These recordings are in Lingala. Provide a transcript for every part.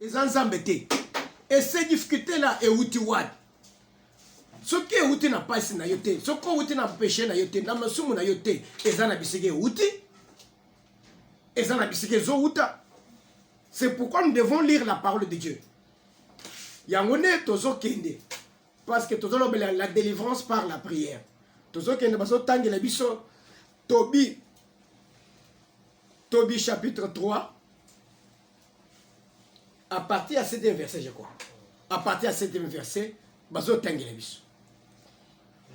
eza nzambe te. Et ces difficultés là euti wat. Soki euti na pasi na yo te, soki euti na péché na yo te, na masumu na yo te, eza na bisike euti. Eza na bisike zo uta. C'est pourquoi nous devons lire la parole de Dieu. Yangone tozo kende. Parce que tozo la délivrance par la prière. Tozo kende baso tangi la biso Tobie chapitre 3 à partir à 7e verset je crois. À partir à 7e verset baso tangi la biso.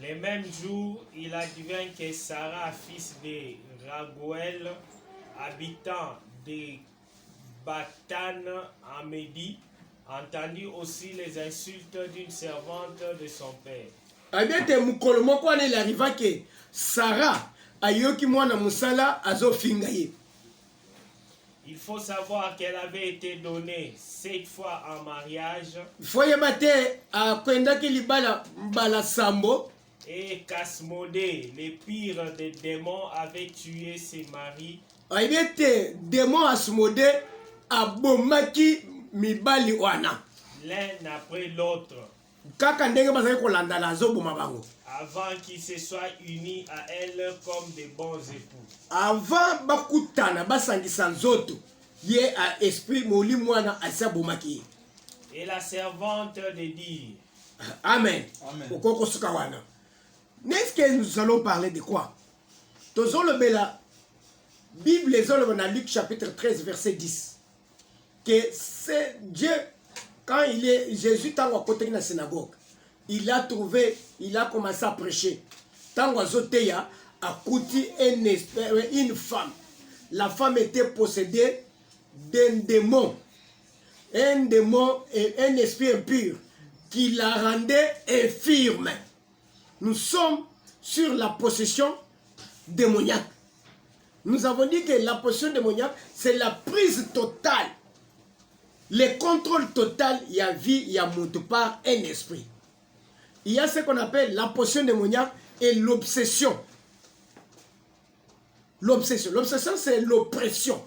Les mêmes jours, il advint que Sarah, fils de Raguel, habitant de Bathan en Médie, entendit aussi les insultes d'une servante de son père. Abete mukolo moko wana il arriva que Sarah ayoki mwana musala azo fingaye. Il faut savoir qu'elle avait été donnée 7 fois en mariage. Foye bate akwenda ki libala mbala sambo. Et Casmodée, le pire des démons, avait tué ses maris. Abete démon Asmodé abomaki mibali wana. L'un après l'autre. Kaka ndenge bazali kolanda la zoboma bango. Avant qu'ils se soient unis à elle comme de bons époux. Avant bakutana basangisa nzoto ye a esprit moli mwana asabomaki. Et la servante de dire Amen. Amen. Okoko suka wana. N'est-ce que nous allons parler de quoi? Tozo le bela Bible les dans Luc chapitre 13 verset 10. Que c'est Dieu quand il est Jésus tango à côté de la synagogue. Il a commencé à prêcher. Tango azoteya a couti une femme. La femme était possédée d'un démon. Un démon et un esprit impur qui la rendait infirme. Nous sommes sur la possession démoniaque. Nous avons dit que la possession démoniaque, c'est la prise totale. Le contrôle total, il y a vie, il y a monte par un esprit. Il y a ce qu'on appelle la possession démoniaque et l'obsession. L'obsession. L'obsession, c'est l'oppression.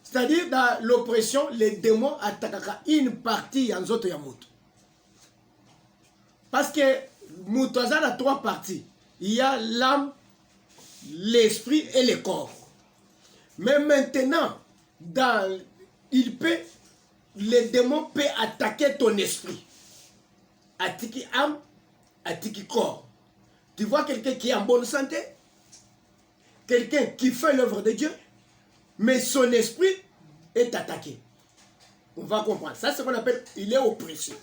C'est-à-dire, dans l'oppression, les démons attaquent une partie en zoto yamoto. Parce que Moutouazan a 3 parties. Il y a l'âme, l'esprit et le corps. Mais maintenant, le démon peut attaquer ton esprit. Atiki âme, atiki corps. Tu vois quelqu'un qui est en bonne santé, quelqu'un qui fait l'œuvre de Dieu, mais son esprit est attaqué. On va comprendre. Ça, c'est ce qu'on appelle, il est oppressé.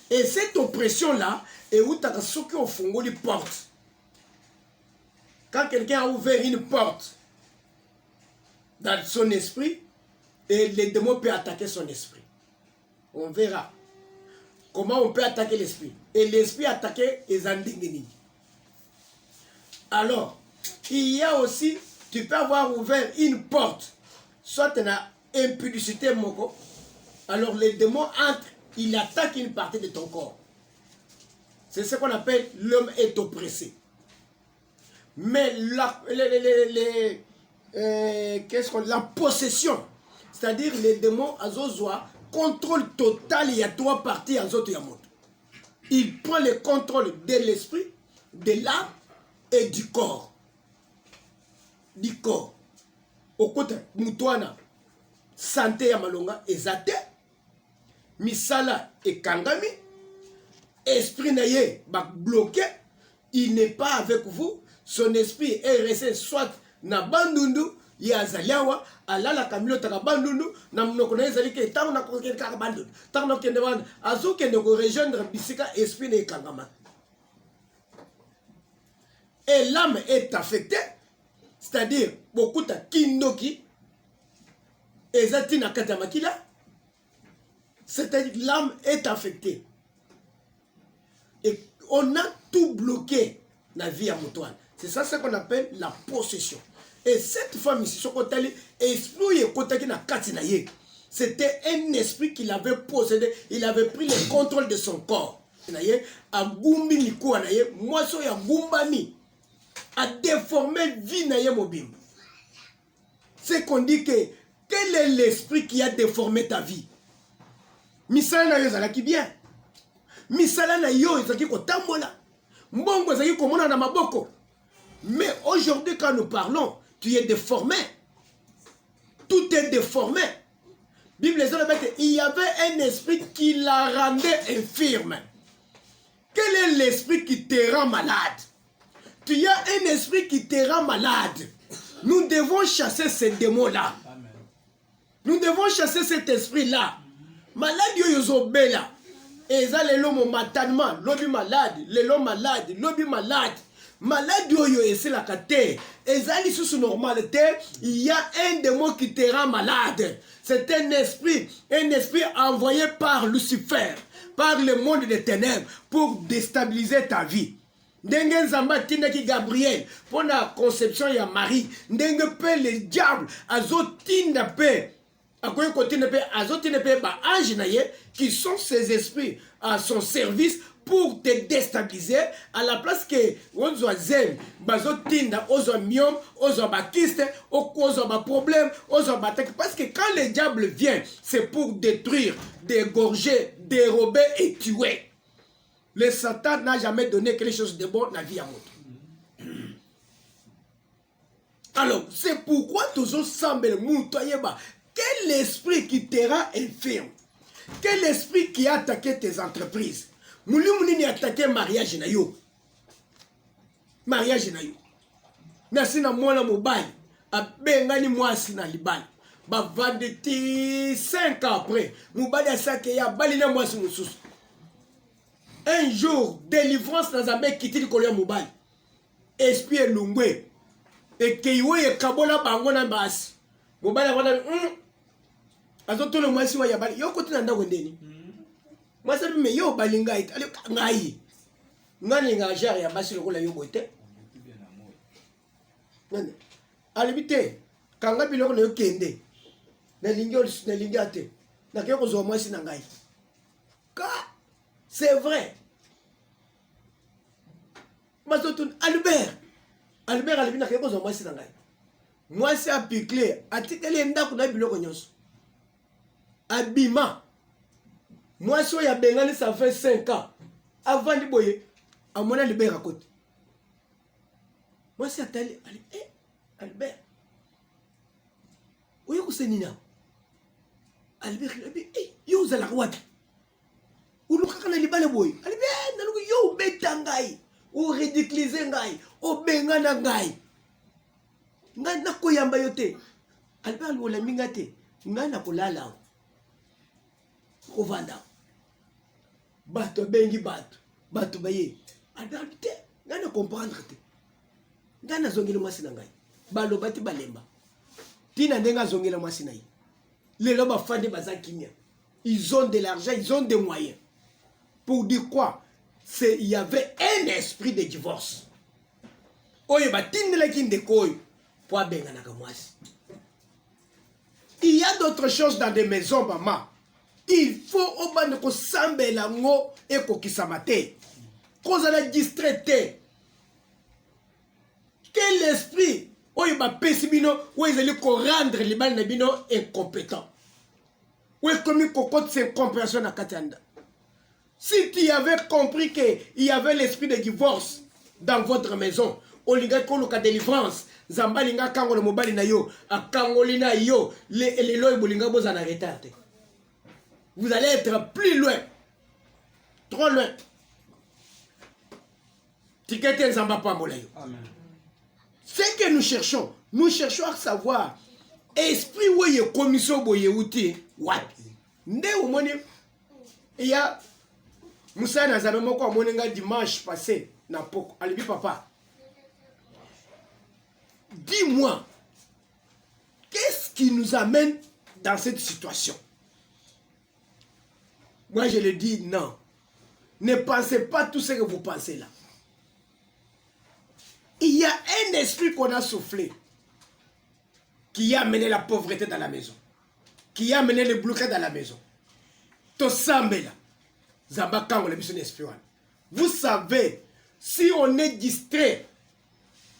Et cette oppression-là, est où tu as sauté au fond des portes. Quand quelqu'un a ouvert une porte dans son esprit, et le démon peut attaquer son esprit. On verra comment on peut attaquer l'esprit. Et l'esprit attaqué les andingeni. Alors, il y a aussi, tu peux avoir ouvert une porte, soit tu as impudicité moko, alors le démon entre, il attaque une partie de ton corps. C'est ce qu'on appelle l'homme est oppressé. Mais la possession, c'est-à-dire les démons azozwa, contrôle total, il y a 3 parties en zoto yamoto. Il prend le contrôle de l'esprit, de l'âme et du corps. Du corps. Au côté, Moutouana, santé ya malonga, ezate, misala et kangami, esprit naye, bloqué, il n'est pas avec vous, son esprit est resté soit na bandundu, ya zaliawa, alala kamilo taka bandundu, na mnoko na ezali ke tango na kokende kaka bandundu, tango na kende wana, azo kende ko rejoindre bisika esprit na kangama. Et l'âme est affectée, c'est-à-dire beaucoup de kindoki, ezati na katamakila, c'est-à-dire l'âme est affectée. Et on a tout bloqué dans la vie à Moutouane. C'est ça ce qu'on appelle la possession. Et cette femme ici, c'était un esprit qu'il avait possédé. Il avait pris le contrôle de son corps. A déformé vie na ye mobimba. C'est qu'on dit que quel est l'esprit qui a déformé ta vie? misala na yo ezalaki bien, misala na yo ezalaki kotambola, mbongo ezalaki komona na maboko. Mais aujourd'hui quand nous parlons, tu es déformé, tout est déformé. Bible dit il y avait un esprit qui la rendait infirme. Quel est l'esprit qui te rend malade? Tu as un esprit qui te rend malade. Nous devons chasser ces démons-là. Nous devons chasser cet esprit-là. Malade yozobela. Eza lelo mo matanement, lobi malade, lelo malade, lobi malade. Malade yoyo ese la kate. Eza li sous normalité, il y a un démon qui te rend malade. C'est un esprit envoyé par Lucifer, par le monde des ténèbres pour déstabiliser ta vie. Ndenge nzamba tindaki Gabriel pour la conception ya Marie. Ndenge pe le diable azotinda pe akoye kotinda pe azotinda pe ba ange na ye qui sont ces esprits à son service pour te déstabiliser à la place que ozo zem bazotinda ozo miom ozo bakiste ozo ba problème ozo batek, parce que quand le diable vient c'est pour détruire, dégorger, dérober et tuer. Le Satan n'a jamais donné quelque chose de bon dans la vie à l'autre. Alors, c'est pourquoi toujours semble moutoyeba. Quel esprit qui te rend infirme? Quel esprit qui a attaqué tes entreprises? Mouli mouni a attaqué mariage na yo. Mariage na yo. Nasi na mwana mobile. A bengani mwasi na libali. Ba vandeti 5 ans après. Mobile a sake ya bali na mwasi mususu. Un jour, délivrance dans un mec qui dit qu'on est mobile. Esprit lungwe. Et kiwe et kabola bangona bas. Mobile a wada azoto le mwasi wa yabali. Yo kote nanda wendeni. Mwasi me yo balinga it. Ale ngai. Ngani nga jare ya basi lokola yo bote. Nani. Ale bite. Kanga biloko na yo kende. Na lingate. Na kyo ko mwasi na ngai. Ka c'est vrai. Albert alibina keko zo mwasi na ngai. Mwasi a piqué, atikele ndako na biloko nyonso. Abima. Mwasi oya bengani ça fait 5 ans. Avant di boye, amona libera kote. Mwasi atali, Albert. Oyo kusenina. Albert, yo za la roi. Uluka kana libale boy. Ali bien naluko yo betangai. O ridiculiser ngai. O bengana ngai. Ngai nakoyamba yote. Albert wala mingate. Ngai nakolala. Ko vanda. Bato bengi bato. Bato baye. Albert te. Ngai na comprendre te. Ngai na zongela mwasi na ngai. Balo bati balemba. Tina ndenga zongela mwasi na yi. Lelo ba fande bazakimia. Ils ont de l'argent, ils ont des moyens. Pour dire quoi? Il y avait un esprit de divorce. Il y a d'autres choses dans des maisons, maman. Il faut au bas de s'emballer la ngo et kokisamate. Cause à la distraite. Quel esprit? Il va pessimino, ou ils allaient rendre les balles nabino incompétents. Ou comme une cocotte c'est compréhension à Katanda. Si tu avais compris qu'il y avait l'esprit de divorce dans votre maison, Oliga Koloka délivrance, Zambalinga Kango le mobile na yo, a Kangolina yo, les lois bolinga bozan arrêté. Vous allez être plus loin. Trop loin. Tikete Zamba Pambolayo. Ce que nous cherchons à savoir, esprit où il y a commission boye outi, what? Nde au moni, il y a Moussa Nazabemoko a monenga dimanche passé, na poko, alibi papa. Dis-moi, qu'est-ce qui nous amène dans cette situation? Moi je le dis non. Ne pensez pas tout ce que vous pensez là. Il y a un esprit qu'on a soufflé qui a amené la pauvreté dans la maison, qui a amené le bloqué dans la maison. Vous savez, si on est distrait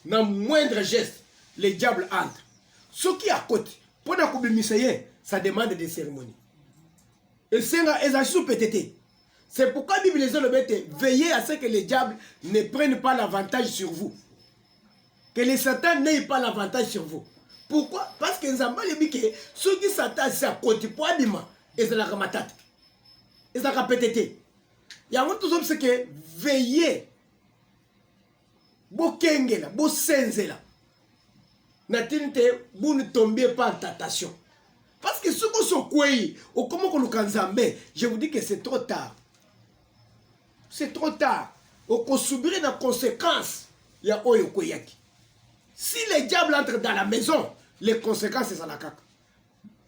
dans le moindre geste, le diable entre. Ce qui est à côté, pour ça demande des cérémonies. Et c'est sous pétété. C'est pourquoi la Bible les dit veillez à ce que les diables ne prennent pas l'avantage sur vous. Que les satans n'aient pas l'avantage sur vous. Pourquoi? Parce que nous avons dit que ceux qui s'attachent à côté pour abîmer, ils ont la ramatate. Ils ont la pétété. Il y a un autre chose que veillez. Bo kengela, bo senzela. Natinite, vous ne tombez pas en tentation. Parce que ce que vous avez, au comment qu'on le je vous dis que c'est trop tard. C'est trop tard. On subit les conséquences. Il y a Oyo Koyaki. Si les diables entrent dans la maison, les conséquences, c'est ça la caca.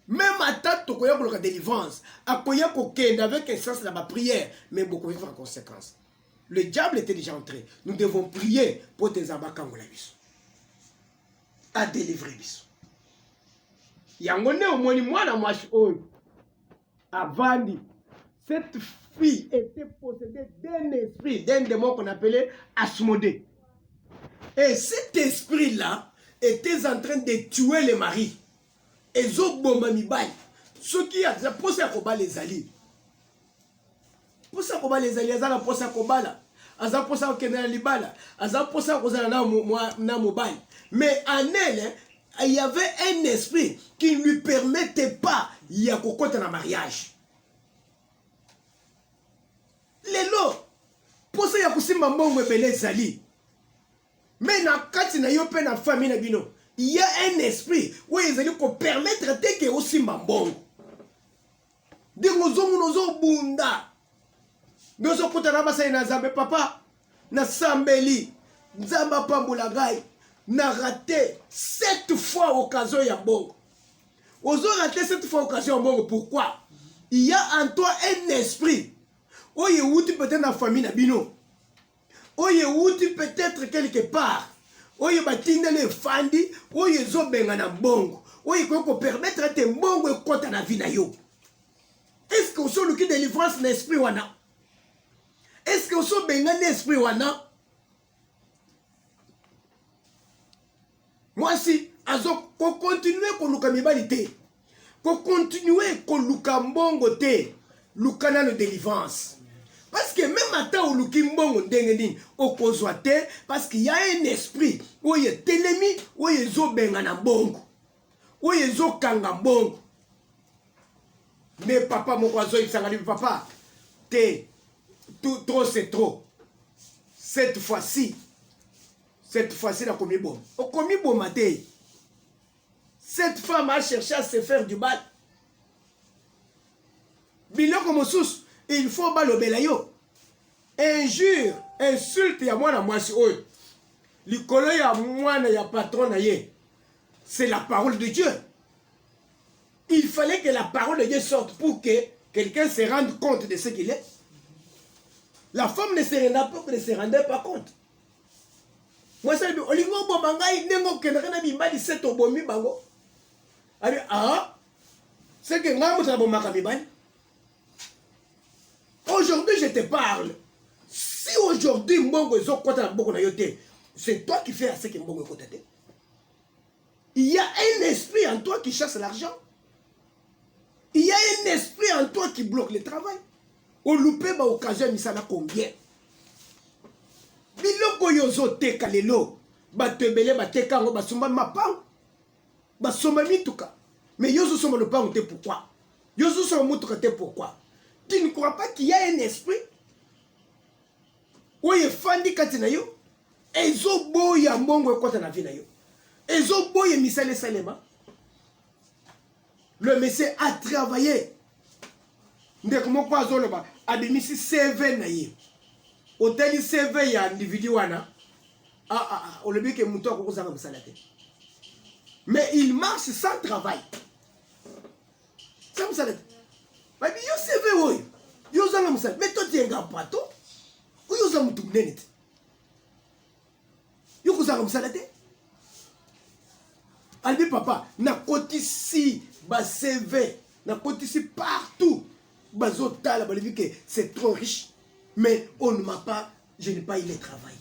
Même à temps, tu as la délivrance. Après, il avec un sens de ma prière, mais beaucoup de conséquences. Le diable était déjà entré. Nous devons prier pour tes abakan à délivrer. Yangone au moins moi la marche avant cette fille était possédée d'un esprit, d'un démon qu'on appelait Asmodée. Et cet esprit-là était en train de tuer les maris. Et Zoboma Mibay. Ceux qui ont posé à combat les alliés. Posé à combat les alliés, ils ont posé à combat là. Ils ont posé à Kenana Libala. Ils ont posé à combat na mobile. Mais en elle, il y avait un esprit qui ne lui permettait pas de faire un mariage. Lelo, posé à Kusimba Mbongo Bele Zali. Mais dans la famille, il y a un esprit où ils allaient permettre de que aussi mbongo. De nous bunda. Nous avons papa, na sambeli, nzamba pambulagai, na raté 7 fois l'occasion ya mbongo. Ils ont raté 7 fois l'occasion ya mbongo. Pourquoi? Il y a en toi un esprit où il y a peut-être dans la famille nabino. Oye wuti peut-être quelque part. Oye batinda le fandi, oye zo benga na mbongo. Oye ko permettre te mbongo e kota na vie na yo. Est-ce que vous avez qui délivrance l'esprit wana? Est-ce que vous avez benga l'esprit wana? Moi si azo ko continuer ko luka mibali te. Ko continuer ko luka mbongo te. Luka na le délivrance. Parce que même à temps où l'oukimbongo dengenin au kozwate, parce qu'il y a un esprit où il y a telemi, où il y a zobenga bongo, où il y a zokanga bongo. Mais papa mon oiseau il s'en papa, trop c'est trop. Cette fois-ci la commis bon. Au commis bon matin. Cette femme a cherché à se faire du mal. Bilo comme sous. Il faut balobela yo. Injure, insulte ya mwana mwasi oyo. Likolo ya mwana ya patron na ye. C'est la parole de Dieu. Il fallait que la parole de Dieu sorte pour que quelqu'un se rende compte de ce qu'il est. La femme ne se rendait pas compte. Moi ça olingo bomangai nengo kenakana bimbali seto bomi bango. Abi c'est que ngamu sa bomaka bibali. Aujourd'hui, je te parle. Si aujourd'hui, c'est toi qui fais à ce que Mbongo côté. Il y a un esprit en toi qui chasse l'argent. Il y a un esprit en toi qui bloque le travail. Au loupé, bah, occasion, il s'en a combien? Biloko yozo teka lelo. Ba tebele, ba teka ngo, ba sumba mapang. Ba sumba mituka. Mais yozo sumba le pang, te pourquoi? Yozo sumba mutuka, te pourquoi? Tu ne crois pas qu'il y a un esprit où il fandi katina yo ezo boya mbongo ekota na vie na yo ezo boya misale salema. Le monsieur a travaillé ndeko moko azoloba abimisi CV na ye hôtel CV ya individu wana olobi ke muto akokozanga musala te mais il marche sans travail sans musala te. Baby, yo CV woy. Yo zanga musala. Mais toi tu es un pato. Ou yo zanga mutu munene te. Yo kozanga musala te. Albi papa, na kotisi ba CV, na kotisi partout. Bazo tala ba que c'est trop riche. Mais on ne m'a pas, je n'ai pas eu le travail.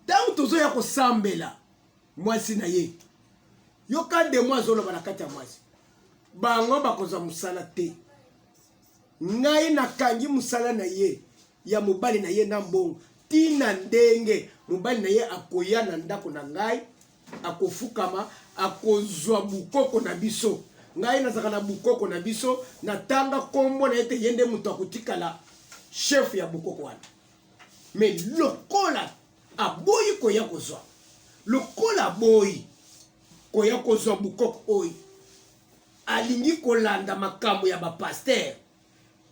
Tant tozo ya ko sambela. Moi si na ye. Yo ka de moi zolo ba na kati ya moi. Bango bakoza musala te. ngai nakangi musala na ye ya mobali na ye na mbongo tina ndenge mobali na ye akoya na ndako na ngai akofukama akozwa bukoko na biso ngai nazaka na bukoko na biso natanga kombo na ye te yende moto akotikala chef ya bukoko wana mais lokola aboyi koya kozwa lokola aboyi koya kozwa bukoko oyo alingi kolanda makambo ya bapaster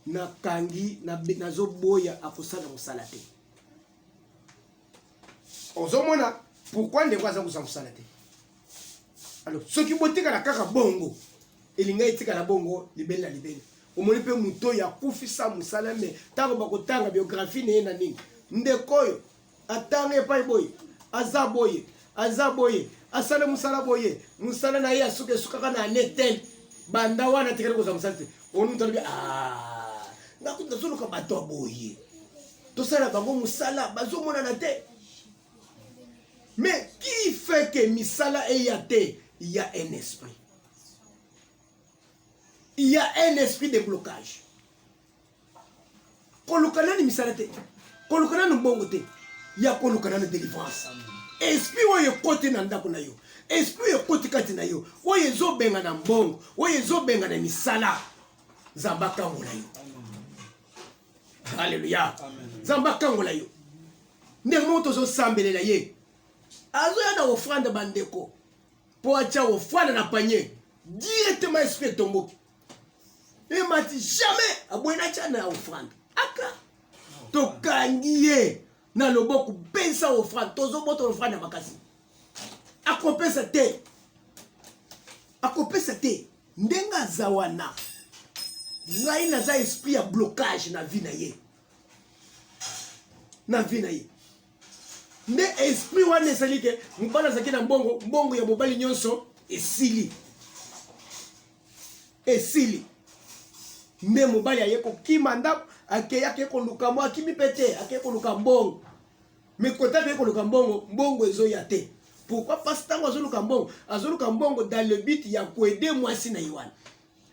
nakangi nazoboya akosala mosala te ozomona pourquoi ndeko aza kosala mosala te alors soki botikala kaka bongo elinga etikala bongo libeli na libeli omoni mpe moto oyo akufisa mosala me ntango bakotanga biographie na ye na nini ndeko oyo atanga epai boye aza boye asala mosala boye mosala na ye asukaka na ane tel banda wana atikali kozwa mosala te onu moto alobi ngakuta tozoluka bato aboye tosala bango mosala bazomonana te mais qui fait que misala eya te il y a un esprit. Il y a un esprit de blocage. Kolukana ni misala te. Kolukana ni mbongo te. Il y a kolukana ni délivrance. Esprit oyo kote na ndako na yo. Esprit oyo kote kati na yo. Oyo ezobenga na mbongo. Oyo ezobenga na misala. Zambaka ngola yo. Alléluia. Zambaka ngola yo. Nde moto zo sambelela ye. Azo ya na offrande bandeko. Pour atia offrande na panier. Directement esprit tombo. Et m'a dit jamais abwena tia na offrande. Aka. Tokangiye na loboku pensa offrande. Tozo boto offrande makasi. Akopesa te. Akopesa te. Ndenga zawana. Ngai na za esprit ya blocage na vie na ye. Na vie na ye. Nde esprit wana esali ke mobali azaki na mbongo ya mobali nyonso esili nde mobali aye kokima ndako akeyaki koluka mwa akimi mpe te akei koluka mbongo me kota mpe koluka mbongo ezoya te pourquoi parce ntango azoluka mbongo dans le but ya koede mwasi na ye wana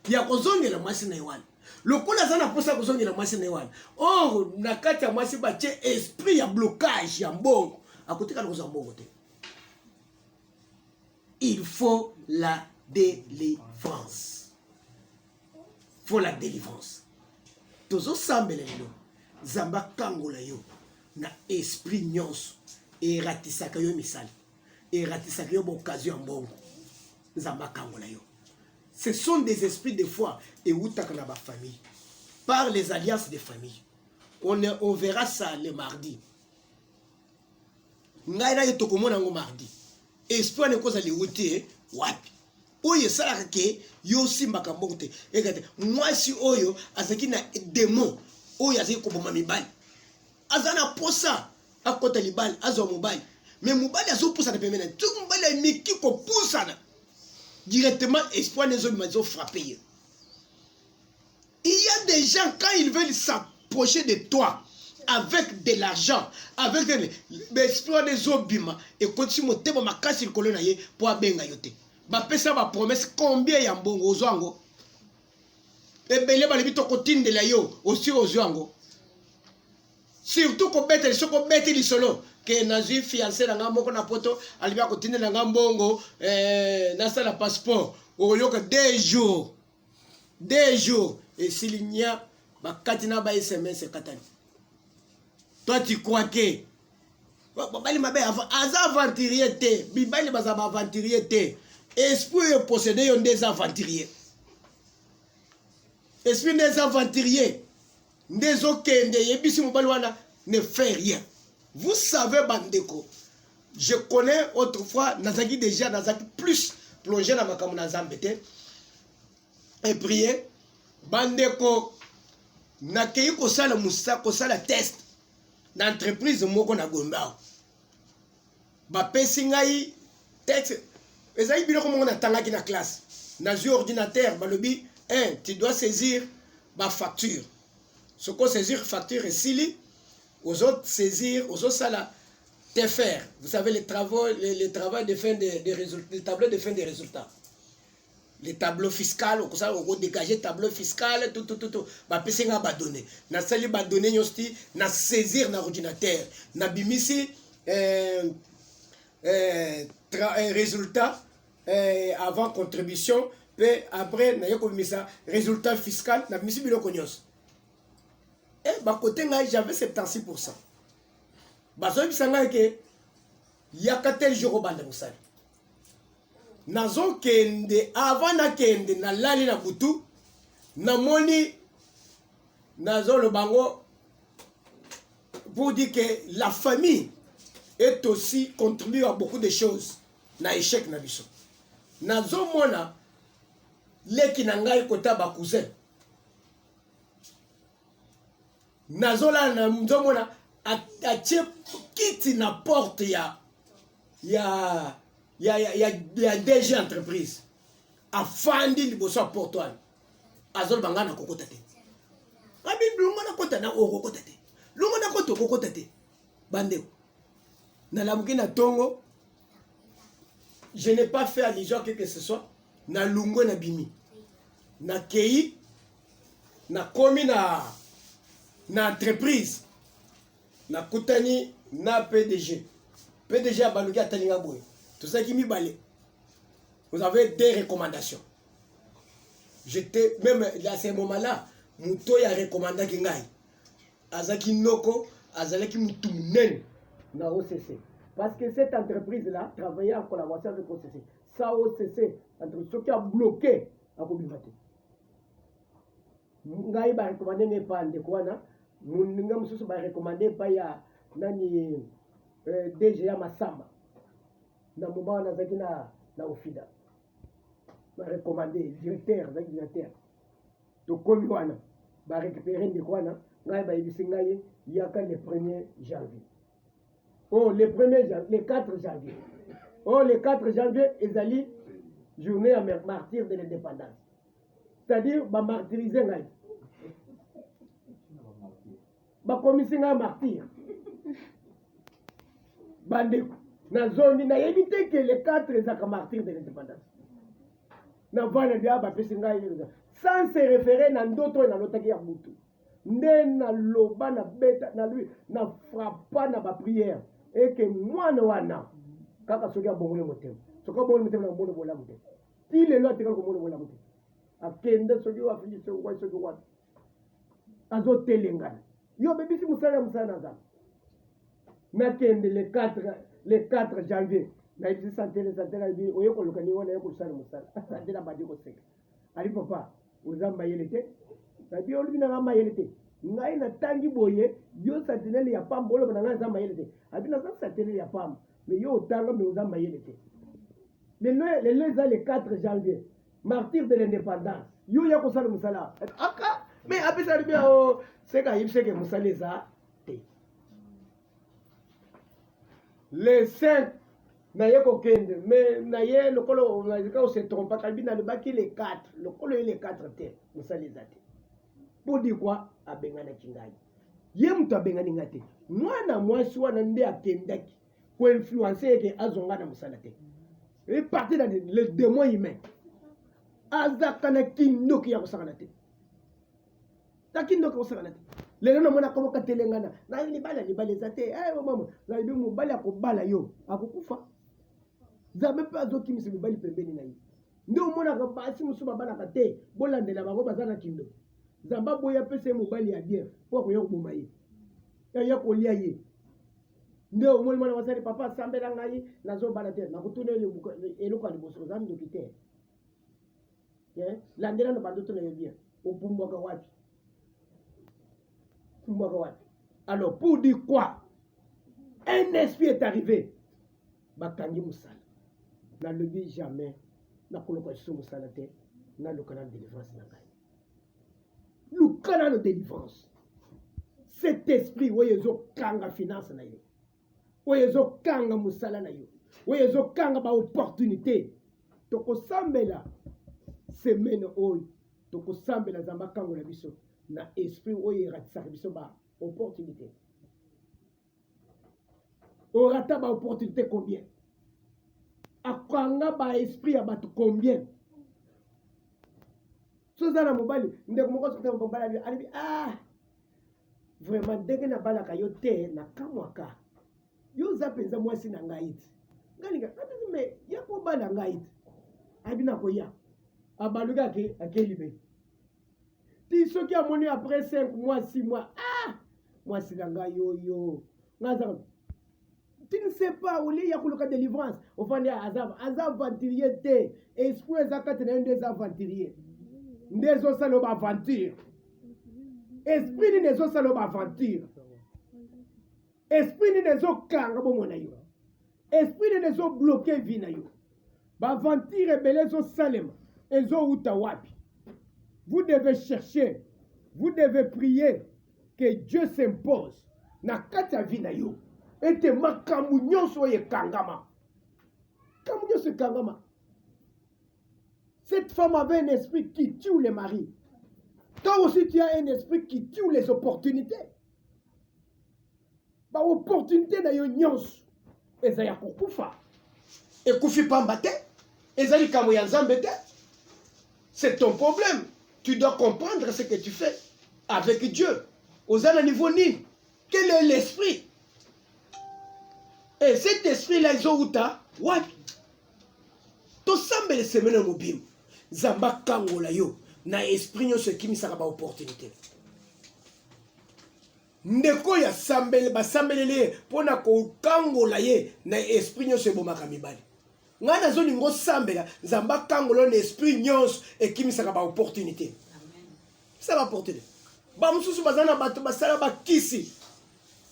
ya kozongela mwasi na ye wana lokola aza na mposa kozongela mwasi na ye wana or na kati ya mwasi batie esprit ya blocage ya mbongo akotika kozwa mbongo te. Il faut la délivrance. Faut la délivrance. Tozo sambele lelo zamba kangola yo na esprit nyonso eratisaka yo misali eratisaka yo occasion mbongo zamba kangola yo. Ce sont des esprits de foi et outaka na ba famille par les alliances de famille. On verra ça le mardi. Ngai na yeto komona ngo mardi. Esprit ne koza li wuti wapi. Oyo salaka ke yo simbaka mbongo te. Ekate mwasi oyo azaki na démon oyo azaki koboma mibali. Azana posa akota libali azo mobali. Mais mobali azo posa na pemena. Tout mobali a miki ko posa na. Directement espoir ne zo mazo frapper. Il y a des gens quand ils veulent s'approcher de toi avec de l'argent, avec l'esprit des obima et continue mon thème ma casse le colonaye pour abenga yote. Ba pesa ba promesse combien ya mbongo ozwango. Ebele ba libito kotinde la yo aussi ozwango. Surtout ko bete soko bete li solo que nazi fiancé na ngamoko na poto alibia kotinde na ngambongo na sala passeport oyoka 2 jours et silinya ba katina ba SMS katani. Toi tu crois que bali mabe aza aventurier te bibali baza ba aventurier te esprit posséder yon des aventuriers esprit des aventuriers des okende yebisi mobali wana ne fait rien. Vous savez bandeko, je connais autrefois nazaki déjà nazaki plus plongé dans makambo na zambete et prier bandeko nakei ko sala musa ko sala test d'entreprise moko na Gomba ba pesi ngai texte ezai biloko moko na tangaki na classe na jeu ordinateur balobi tu dois saisir ba facture ce qu'on saisir facture et sili aux autres saisir aux autres sala te faire vous savez les travaux de fin des résultats les tableaux de fin des résultats les tableaux fiscaux, on dégager tableau fiscal, tout. Bah, pèse nga badonné. Na sali badonné nyosti, na saisir na ordinateur. Na bimisi, résultat, avant contribution, puis après, na yoko bimisa, résultat fiscal, na bimisi bilo konyos. Et bah, côté nga, j'avais 76%. Bah, so bisanga ke, yaka tel jour au bande moussali. Nazo kende avant na kende na lali na butu na moni nazo le bango pour dire que la famille est aussi contribue à beaucoup de choses na échec na biso nazo mona leki na ngai kota ba cousin nazo la na nzo mona atie kiti na porte il y a DG entreprise. A fandi liboso portoine. Azol bangana kokota te. Abi lungo na kota na kokota te. Lungo na kota kokota te. Bandeo. Na lamuki na tongo. Je n'ai pas fait allusion à quelque que ce soit. Na lungo na bimi. Na kei. Na komi na entreprise. Na kutani na PDG. PDG a baluki atalinga boy. Tout ça qui m'y balait. Vous avez des recommandations. J'étais, même à ce moment-là, Mouto y a recommandé que Ngaï. Azaki Noko, Azalaki Moutounen, na OCC. Parce que cette entreprise-là travaillait en collaboration avec OCC. Ça, OCC, entre ceux qui ont bloqué à Kobimate. Ngaï va recommander n'est pas en décoana. Mounga Moussou va recommander pas ya Nani DGA Massamba. Na moment on a zaki na ofida ba recommander directeur to komi wana ba récupérer de quoi na ngai ba yibisi ngai yaka le 1er janvier le 1er janvier le 4 janvier le 4 janvier ezali journée à martyr de l'indépendance, c'est-à-dire ba martyriser ngai ba komisi ngai martyr bandeko na zone na éviter que les 4 ezaka martyrs de l'indépendance na vana bia ba pesinga sans se référer na ndoto na lotaki ya butu nde na loba na beta na lui na frappa na ba prière et que mwana wana kaka soki abongole motema soki abongole motema na mbono bola motema ti lelo atika ko mbono bola motema akende soki wa fini soki wa azo telengana yo bebisi musala za na kende le 4 janvier na ibisi santene bi oyeko lokani wana yeko sala musala santene badi ko seka ali papa uzamba yelete na bi olubina ngamba yelete ngai na tangi boye yo santene ya pamba olo na ngamba yelete abina santene ya pamba mais yo tanga me uzamba yelete le 4 janvier martyr de l'indépendance yo yako sala musala aka mais apesa libia o seka yibseke musaleza les 5 na yeko kende mais na ye lokolo na zika se trompa kalbina le baki les 4 lokolo les 4 te musaleza te pour dire quoi abengana kingai ye mtu abengani ngate mwana mwasi wana nde akendaki ko influencer ke azonga na musala te et partir dans le démon humain azakana kindoki ya kusakana te takindoki kusakana te lelo na mona komo katelengana na libala zate mama na ibi mobali akobala yo akukufa zabe pa zoki misi mobali pembeni na ye ndio mona ka basi musuba bana kate bolandela bango bazana kindo zamba boya pese mobali ya bien po ko yokuboma ye ya kolia ye ndio mwana wasali papa sambela ngai nazo bana te na kutune eloko aliboso zamu dokite landela na bandoto na bien opumwa ka wapi. Alors, pour dire quoi? Un esprit est arrivé. Bakangi Moussala. N'a le dit jamais. N'a colocation Moussala te. N'a le canal de délivrance. Le canal de délivrance. Cet esprit, voyez, kanga finance na yo. Voyez, kanga Moussala na yo. Voyez, kanga ba opportunité. Toko sambela. Semaine oy. Toko sambela zamba kango na biso. Na esprit oye ratisa biso ba opportunité. Orata ba opportunité combien? Akanga ba esprit ya batu combien? Sozana mobali, ndeko moko sote mobali alibi ah vraiment ndenge na balaka yo te na kamwaka. Yo zapenza mwasi na ngai. Ngalinga, mais ya ko bala ngai. Abina ko ya. Abaluka ke akelibe. Ti soki amoni après 5 mois 6 mois ah mwasi na ngai yo. Ngaza tu ne sais pas où il y a le délivrance. Au fond, il y a Azab aventurier. Esprit Zakatene des aventuriers. Des osalob aventure. Esprit des osalob aventure. Esprit des okanga bomonayo. Esprit des o bloqué vinayo. Aventure belez o salem. Ezo utawapi. Vous devez chercher. Vous devez prier que Dieu s'impose. Na kata vinayo. Et te makamunyo soye kangama. Kamunyo se kangama. Cette femme avait un esprit qui tue les maris. Toi aussi tu as un esprit qui tue les opportunités. Ba opportunité na yo nyonso. Eza ya kukufa. Et kufi pambate. Eza li kamu ya nzambe te. C'est ton problème. Tu dois comprendre ce que tu fais avec Dieu. Ozana niveau ni. Quel est l'esprit? Et cet esprit-là, ils ont où ta? What? To sambe le semene mobile. Zamba kangola yo. Na esprit nyo se kimi saka ba opportunité. Ndeko ya sambele ba sambelele pona ko kangola ye na esprit nyo se bomaka mibali. Ngana zoni ngo sambela zamba kangolo na esprit nyos e kimi saka ba opportunité. Amen. Ça va porter. Ba mususu bazana bato basala ba kisi.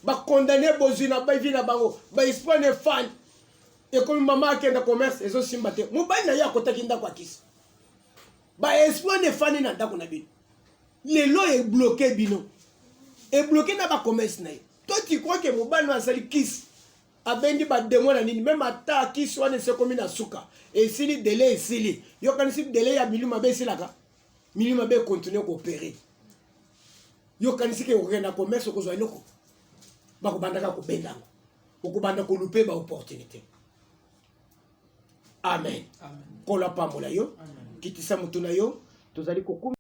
Ba condamner bozina ba vina bango ba espoir ne fan et comme maman qui est dans commerce ezo simbate mobali na ya kotaki ndako akisi ba espoir ne fan na ndako na bino lelo est bloqué bino et bloqué na ba commerce na. Toi tu crois que mobali na sali kisi abendi ba démon na nini même ata kisi wana se comme na suka et sili délai sili yo kanisi délai ya milima be silaka milima be continuer coopérer yo kanisi ke okenda commerce ko zo eloko bakubandaka kubendanga ukubanda kulupe ba opportunité. Amen. Amen. Kola pambola yo kitisa mutuna yo tozali kokuma